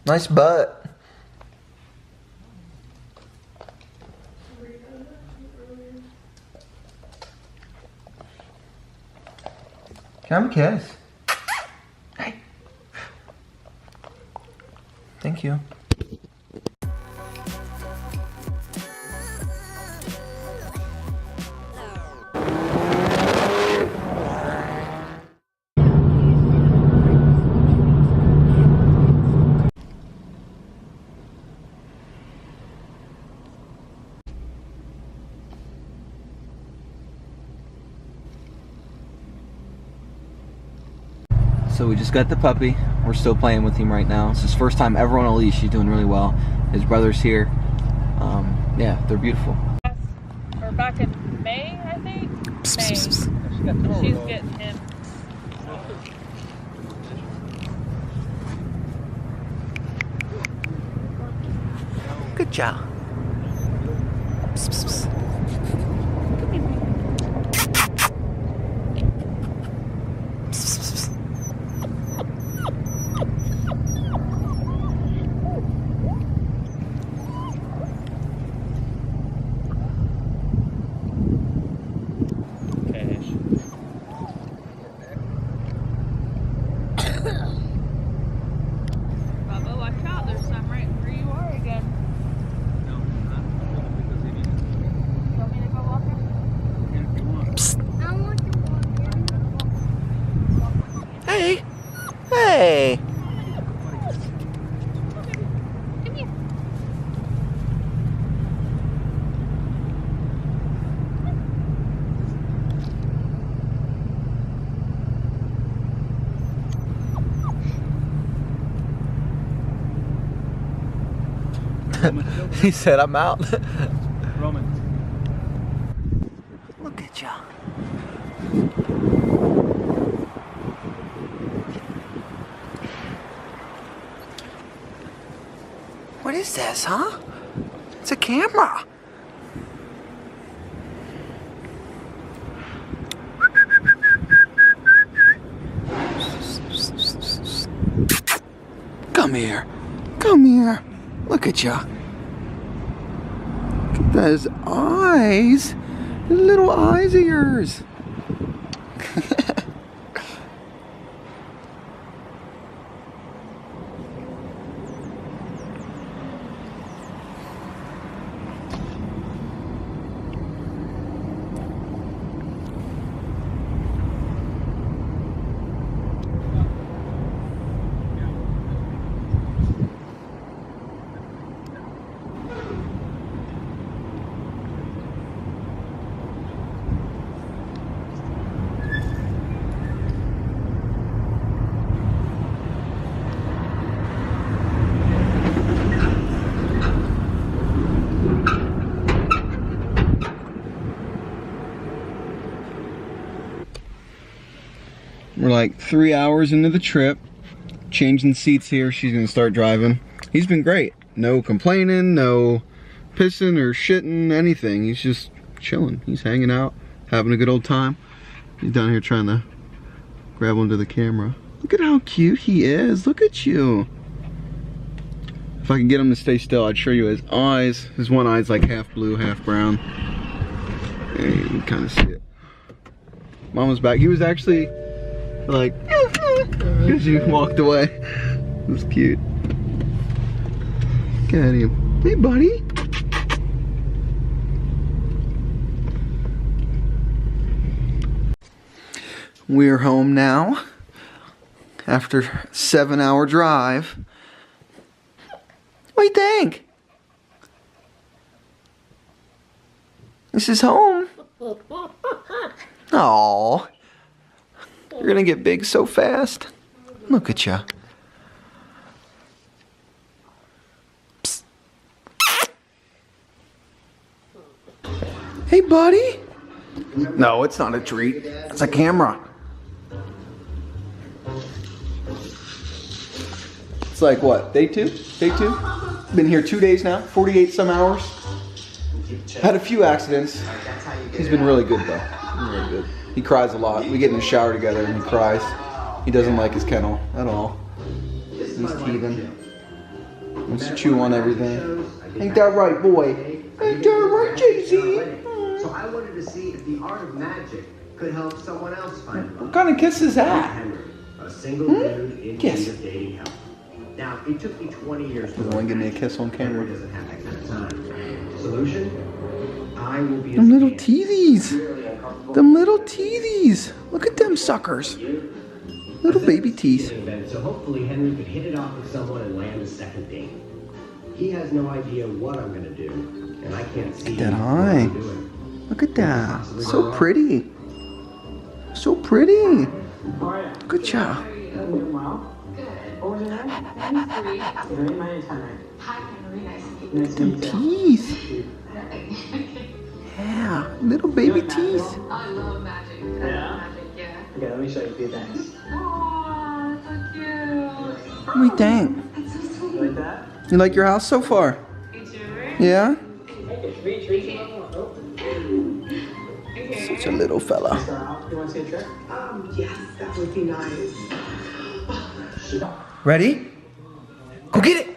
Nice butt. Can I have a kiss? Hey. Thank you. So we just got the puppy. We're still playing with him right now. It's his first time ever on a leash. He's doing really well. His brother's here. Yeah, they're beautiful. Or back in May, I think. May. She's getting him. Good job. Psst, psst, psst. Bubba, watch out. There's some right where you are again. You want me to go walk him? I want to walk him. Hey. Hey. Come here. He said, I'm out. Roman. Look at ya. What is this, huh? It's a camera. Come here. Come here. Look at ya. Look at those eyes. The little eyes of yours. We're like 3 hours into the trip. Changing seats here. She's gonna start driving. He's been great. No complaining, no pissing or shitting, anything. He's just chilling. He's hanging out, having a good old time. He's down here trying to grab onto the camera. Look at how cute he is. Look at you. If I can get him to stay still, I'd show you his eyes. His one eye's like half blue, half brown. There you can kind of see it. Mama's back. He was actually like, because you walked away. It was cute. Look at him. Hey, buddy. We're home now after a 7-hour drive. What do you think? This is home. Aww. You're gonna get big so fast. Look at ya. Psst. Hey, buddy. No, it's not a treat. It's a camera. It's like what? Day 2? Day 2? Been here 2 days now. 48 some hours. Had a few accidents. He's been really good though. Really good. He cries a lot. We get in the shower together and he cries. He doesn't like his kennel at all. He's teething. Wants to chew on everything. Ain't that right, boy? Ain't that right, Jay-Z? So I wanted to see if the art of magic could help someone else find love. What kind of kiss is that? Henry, a single dude in Kiss. need of dating help. Now, it took me 20 years to Doesn't want to give me a kiss on camera. Henry doesn't have that kind of time. Solution? I will be Them little teethies. Them little teethies. Look at them suckers. Little baby teeth. So hopefully Henry could hit it off with someone and land a second date. He has no idea what I'm gonna do, and I can't see That what eye. I'm doing. Look at that. So pretty. So pretty. Good job. Them teeth. Yeah, little baby teeth. I love magic. I love magic, yeah. Okay, let me show you a few things. Oh, so cute. What do you think? That's so sweet. Like that? You like your house so far? You sure? Yeah? Reach. Okay. Such a little fella. Start out. You want to see a trick? Yes, that would be nice. Ready? Go get it.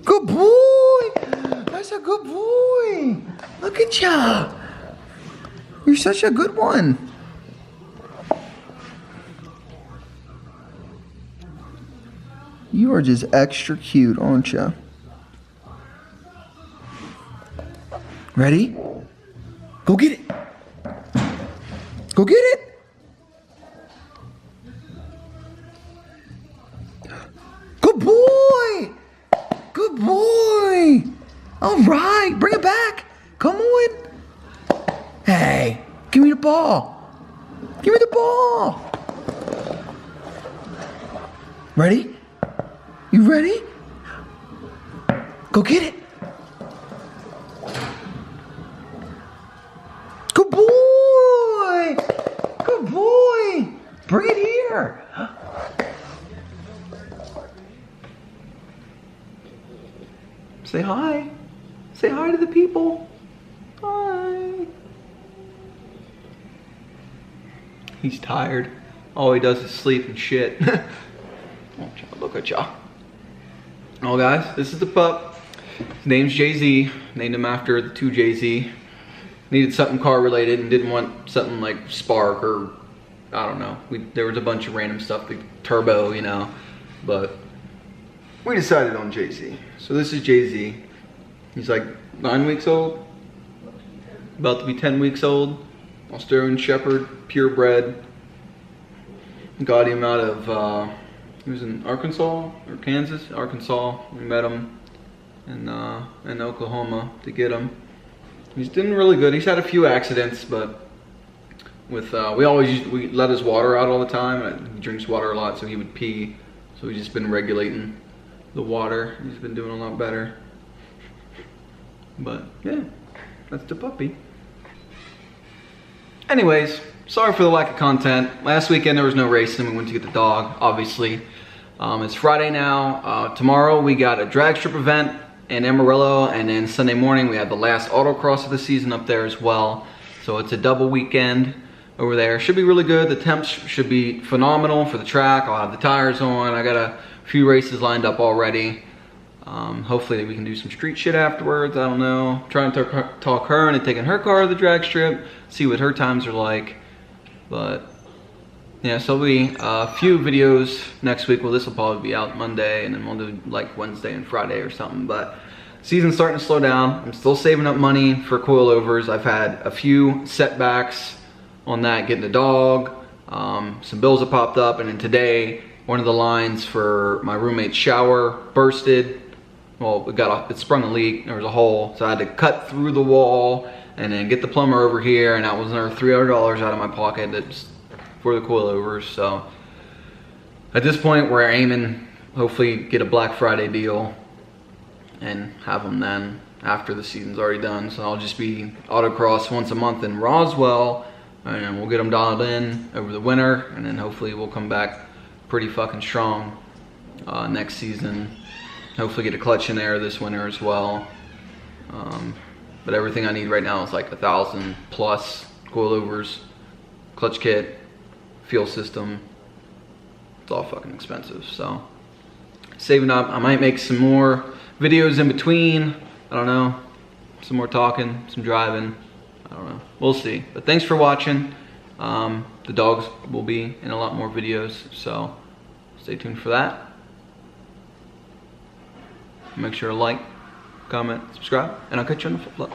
Good boy. That's a good boy. Look at ya. You're such a good one. You are just extra cute, aren't you? Ready? Go get it. Go get it. Good boy. Good boy. All right, bring it back. Come on. Hey, give me the ball. Give me the ball. Ready? You ready? Go get it. Good boy. Good boy. Bring it here. Say hi. Say hi to the people. Hi. He's tired. All he does is sleep and shit. Look at y'all. Oh guys, this is the pup. His name's Jay-Z. Named him after the two Jay-Z. Needed something car related and didn't want something like Spark or I don't know. There was a bunch of random stuff, like Turbo, you know. But we decided on Jay-Z. So this is Jay-Z. He's like 9 weeks old. About to be 10 weeks old. Australian Shepherd, purebred. Got him out of, he was in Arkansas or Kansas? Arkansas. We met him in Oklahoma to get him. He's doing really good. He's had a few accidents, but with we let his water out all the time. And he drinks water a lot, so he would pee. So we've just been regulating the water. He's been doing a lot better. But yeah, that's the puppy. Anyways, sorry for the lack of content. Last weekend there was no racing. We went to get the dog, obviously. It's Friday now. Tomorrow we got a drag strip event in Amarillo, and then Sunday morning we have the last autocross of the season up there as well. So it's a double weekend over there. Should be really good. The temps should be phenomenal for the track. I'll have the tires on. I got a few races lined up already. Hopefully we can do some street shit afterwards. I don't know. Trying to talk her into taking her car to the drag strip, see what her times are like. But yeah, so there'll be a few videos next week. Well, this will probably be out Monday, and then we'll do like Wednesday and Friday or something. But season's starting to slow down. I'm still saving up money for coilovers. I've had a few setbacks on that, getting a dog. Some bills have popped up, and then today one of the lines for my roommate's shower bursted. Well, it sprung a leak. There was a hole, so I had to cut through the wall and then get the plumber over here, and that was another $300 out of my pocket. That's for the coilovers. So at this point we're aiming, hopefully get a Black Friday deal and have them then after the season's already done. So I'll just be autocross once a month in Roswell, and then we'll get them dialed in over the winter, and then hopefully we'll come back pretty fucking strong next season. Hopefully get a clutch in there this winter as well. But everything I need right now is like 1,000 plus coilovers, clutch kit, fuel system, It's all fucking expensive. So saving up. I might make some more videos in between. I don't know. Some more talking, some driving. I don't know. We'll see. But thanks for watching. The dogs will be in a lot more videos, so stay tuned for that. Make sure to like, comment, subscribe, and I'll catch you on the flip.